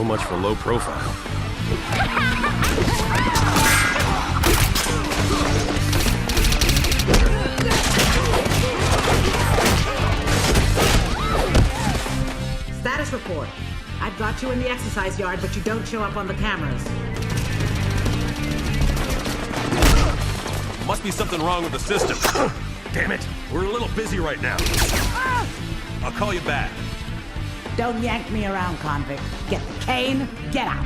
much for low profile. Status report. I've got you in the exercise yard, but you don't show up on the cameras. Must be something wrong with the system. Damn it, we're a little busy right now. I'll call you back. Don't yank me around, convict. Get the cane, get out.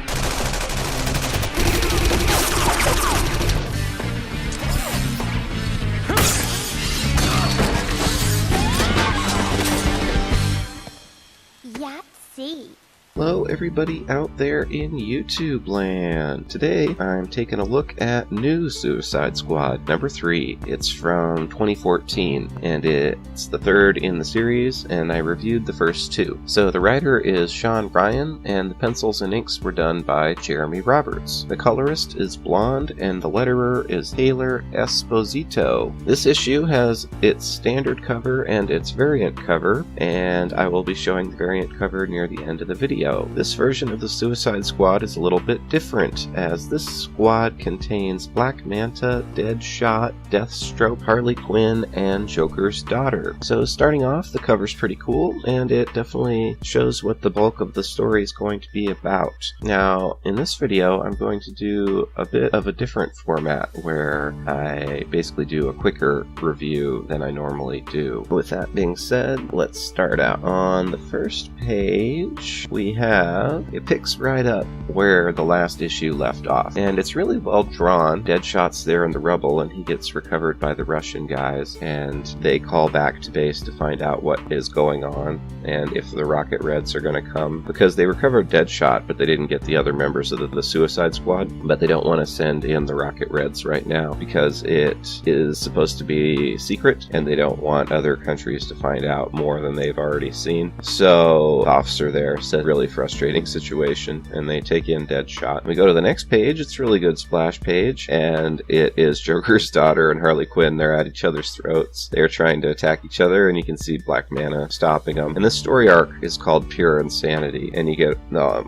Yahtzee. Hello everybody out there in YouTube land. Today I'm taking a look at new Suicide Squad number 3. It's from 2014 and it's the third in the series, and I reviewed the first 2. So the writer is Sean Ryan and the pencils and inks were done by Jeremy Roberts. The colorist is Blonde and the letterer is Taylor Esposito. This issue has its standard cover and its variant cover, and I will be showing the variant cover near the end of the video. This version of the Suicide Squad is a little bit different, as this squad contains Black Manta, Deadshot, Deathstroke, Harley Quinn, and Joker's daughter. So starting off, the cover's pretty cool, and it definitely shows what the bulk of the story is going to be about. Now, in this video, I'm going to do a bit of a different format, where I basically do a quicker review than I normally do. With that being said, let's start out. On the first page, it picks right up where the last issue left off, and it's really well drawn. Deadshot's there in the rubble and he gets recovered by the Russian guys, and they call back to base to find out what is going on and if the Rocket Reds are going to come, because they recovered Deadshot but they didn't get the other members of the Suicide Squad. But they don't want to send in the Rocket Reds right now because it is supposed to be secret and they don't want other countries to find out more than they've already seen. So the officer there said really frustrating situation, and they take in Deadshot. We go to the next page. It's a really good splash page, and it is Joker's daughter and Harley Quinn. They're at each other's throats. They're trying to attack each other, and you can see Black Manta stopping them. And this story arc is called Pure Insanity, and you get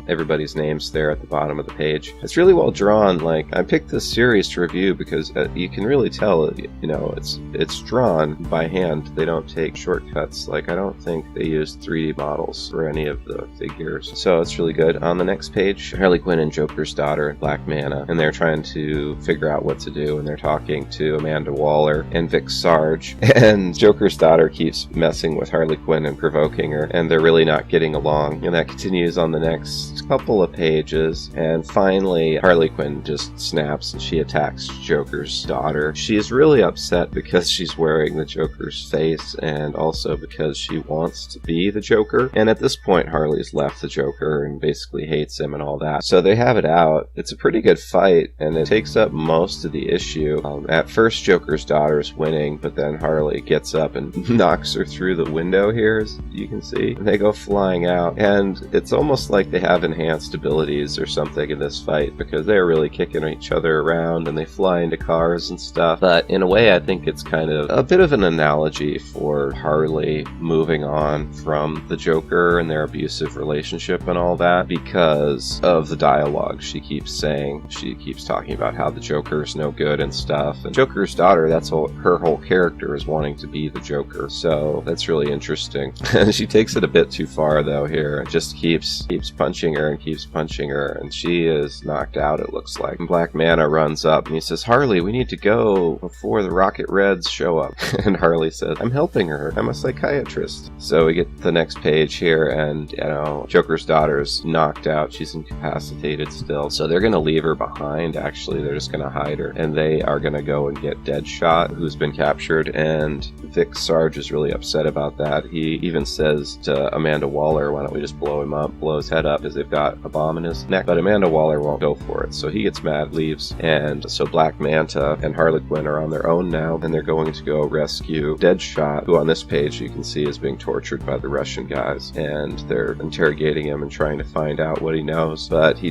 everybody's names there at the bottom of the page. It's really well drawn. Like, I picked this series to review because you can really tell, it's drawn by hand. They don't take shortcuts. Like, I don't think they use 3D models for any of the figures. So it's really good. On the next page, Harley Quinn and Joker's daughter and Black Manta, and they're trying to figure out what to do, and they're talking to Amanda Waller and Vic Sarge, and Joker's daughter keeps messing with Harley Quinn and provoking her, and they're really not getting along. And that continues on the next couple of pages, and finally Harley Quinn just snaps and she attacks Joker's daughter. She is really upset because she's wearing the Joker's face, and also because she wants to be the Joker. And at this point, Harley's left the Joker and basically hates him and all that. So they have it out. It's a pretty good fight, and it takes up most of the issue. At first, Joker's daughter's winning, but then Harley gets up and knocks her through the window here, as you can see. And they go flying out, and it's almost like they have enhanced abilities or something in this fight, because they're really kicking each other around, and they fly into cars and stuff. But in a way, I think it's kind of a bit of an analogy for Harley moving on from the Joker and their abusive relationship and all that, because of the dialogue she keeps saying. She keeps talking about how the Joker's no good and stuff, and Joker's daughter, her whole character is wanting to be the Joker. So that's really interesting. And she takes it a bit too far though here. It just keeps punching her and keeps punching her, and she is knocked out, it looks like. And Black Manta runs up and he says, "Harley, we need to go before the Rocket Reds show up." And Harley says, "I'm helping her. I'm a psychiatrist." So we get the next page here, and Joker's daughter's knocked out. She's incapacitated still. So they're going to leave her behind, actually. They're just going to hide her. And they are going to go and get Deadshot, who's been captured. And Vic Sarge is really upset about that. He even says to Amanda Waller, "Why don't we just blow him up, blow his head up," because they've got a bomb in his neck. But Amanda Waller won't go for it. So he gets mad, leaves. And so Black Manta and Harley Quinn are on their own now, and they're going to go rescue Deadshot, who on this page you can see is being tortured by the Russian guys. And they're interrogating fighting him and trying to find out what he knows. But he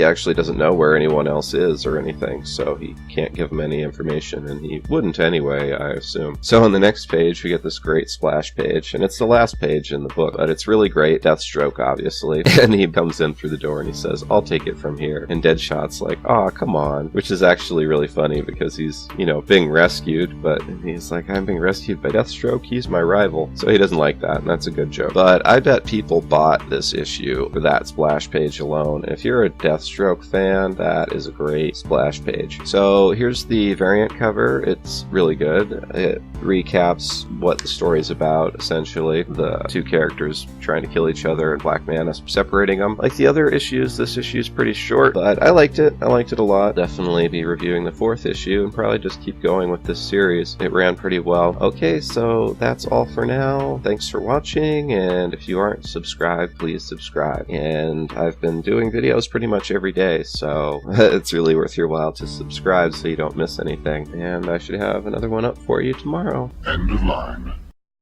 actually doesn't know where anyone else is or anything, so he can't give him any information, and he wouldn't anyway, I assume. So on the next page, we get this great splash page, and it's the last page in the book, but it's really great. Deathstroke, obviously. And he comes in through the door and he says, "I'll take it from here." And Deadshot's like, "Aw, come on," which is actually really funny because he's, being rescued, but he's like, "I'm being rescued by Deathstroke, he's my rival." So he doesn't like that, and that's a good joke. But I bet people bought this issue for that splash page alone. If you're a Deathstroke fan, that is a great splash page. So here's the variant cover. It's really good. It recaps what the story's about, essentially. The two characters trying to kill each other and Black Manta separating them. Like the other issues, this issue's pretty short, but I liked it. I liked it a lot. Definitely be reviewing the 4th issue and probably just keep going with this series. It ran pretty well. Okay, so that's all for now. Thanks for watching, and if you aren't subscribed, please subscribe. And I've been doing videos pretty much every day, so it's really worth your while to subscribe so you don't miss anything. And I should have another one up for you tomorrow. End of line.